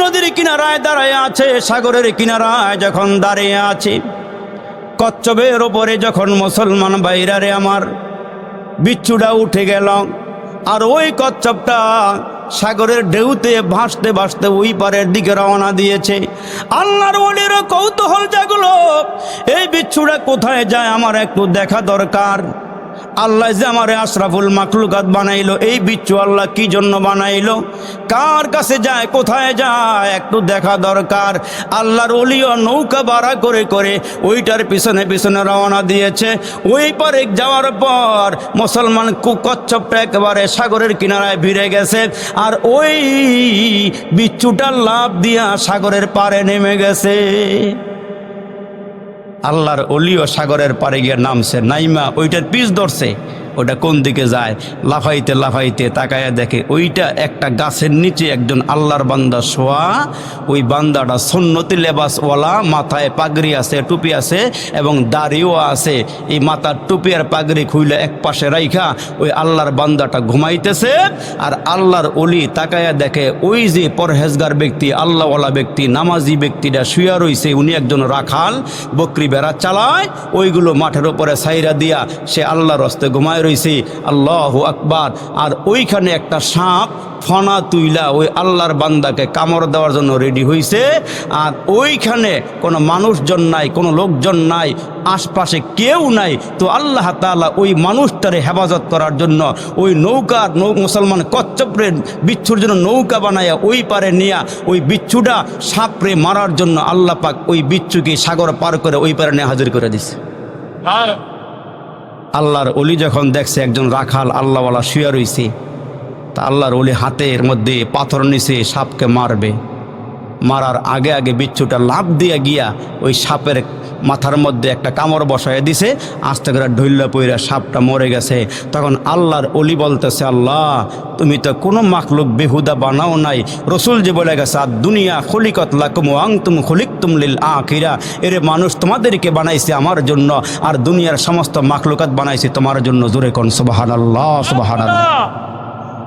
নদীর কিনারায় দাঁড়ায় আছে, সাগরের কিনারায় যখন দাঁড়িয়ে আছে, কচ্ছপের ওপরে যখন মুসলমান ভাইরারে আমার বিচ্ছুটা উঠে গেল, আর ওই কচ্ছপটা সাগরের ঢেউতে ভাসতে ভাসতে ওই পারের দিকে রওনা দিয়েছে। আল্লাহর ওলিরও কৌতূহল জাগলো, এই বিচ্ছুটা কোথায় যায় আমার একটু দেখা দরকার। আল্লাহ যে আমারে আশরাফুল মাখলুকাত বানাইলো, এই বিচ্ছু আল্লাহ কি জন্য বানাইলো, কার কাছে যায়, কোথায় যায়, একটু দেখা দরকার। আল্লাহর ওলিও নৌকা ভাড়া করে করে ওইটার পিছনে পিছনে রওনা দিয়েছে। ওই পারে যাওয়ার পর মুসলমান কচ্ছপটা একেবারে সাগরের কিনারায় ভিড়ে গেছে, আর ওই বিচ্ছুটার লাফ দিয়া সাগরের পারে নেমে গেছে। আল্লাহর ওলিও সাগরের পারে গিয়ে নামছে, নাইমা ওইটার পিছ ধরছে, ওটা কোন দিকে যায়, লাফাইতে লাফাইতে তাকায়া দেখে ওইটা একটা গাছের নিচে একজন আল্লাহর বান্দা শোয়া। ওই বান্দাটা সুন্নতি লেবাসওয়ালা, মাথায় পাগড়ি আছে, টুপি আছে এবং দাড়িও আছে। এই মাথার টুপি আর পাগড়ি খুইলে এক পাশে রাইখা ওই আল্লাহর বান্দাটা ঘুমাইতেছে। আর আল্লাহর ওলি তাকায়া দেখে ওই যে পরহেজগার ব্যক্তি, আল্লাহওয়ালা ব্যক্তি, নামাজি ব্যক্তিটা শুয়া রইছে, উনি একজন রাখাল, বকরি বেড়া চালায়, ওইগুলো মাঠের উপরে সাইরা দিয়া সে আল্লাহর হস্তে ঘুমায় রইছে। আল্লাহু আকবার। আর ওইখানে একটা সাপ ফনা তুইলা ওই আল্লাহর বান্দাকে কামড় দেওয়ার জন্য রেডি হইছে। আর ওইখানে কোনো মানুষজন নাই, কোনো লোকজন নাই, আশপাশে কেউ নাই। তো আল্লাহ তাআলা ওই মানুষটারে হেফাজত করার জন্য ওই মুসলমান কচ্ছপের বিচ্ছুর জন্য নৌকা বানায়া ওই পারে নিয়া ওই বিচ্ছুটা সাপরে মারার জন্য আল্লাহ পাক ওই বিচ্ছুকে সাগর পার করে ওই পারে নিয়ে হাজির করে দিছে। আল্লাহর ওলি যখন দেখছে একজন রাখাল আল্লাহওয়ালা শুয়ে রইছে, তা আল্লাহর ওলি হাতের মধ্যে পাথর নিছে সাপকে মারবে। মারার আগে আগে বিচ্ছুটা লাফ দিয়ে গিয়া ওই সাপের মাথার মধ্যে একটা কামড় বসায় দিছে, আস্তে করে ঢইল্লা পইরা সাপটা মরে গেছে। তখন আল্লাহর ওলি বলতেছে, আল্লাহ তুমি তো কোনো মাখলুক বেহুদা বানাও নাই। রসুল যে বলে গেছে, আর দুনিয়া খলিকত লাকুম ওয়া আনতুম খলিকতুম লিল আখিরা, এরে মানুষ তোমাদেরকে বানাইছে আমার জন্য, আর দুনিয়ার সমস্ত মাখলুকাত বানাইছে তোমার জন্য। জোরে কোন সুবহানাল্লাহ, সুবহানাল্লাহ।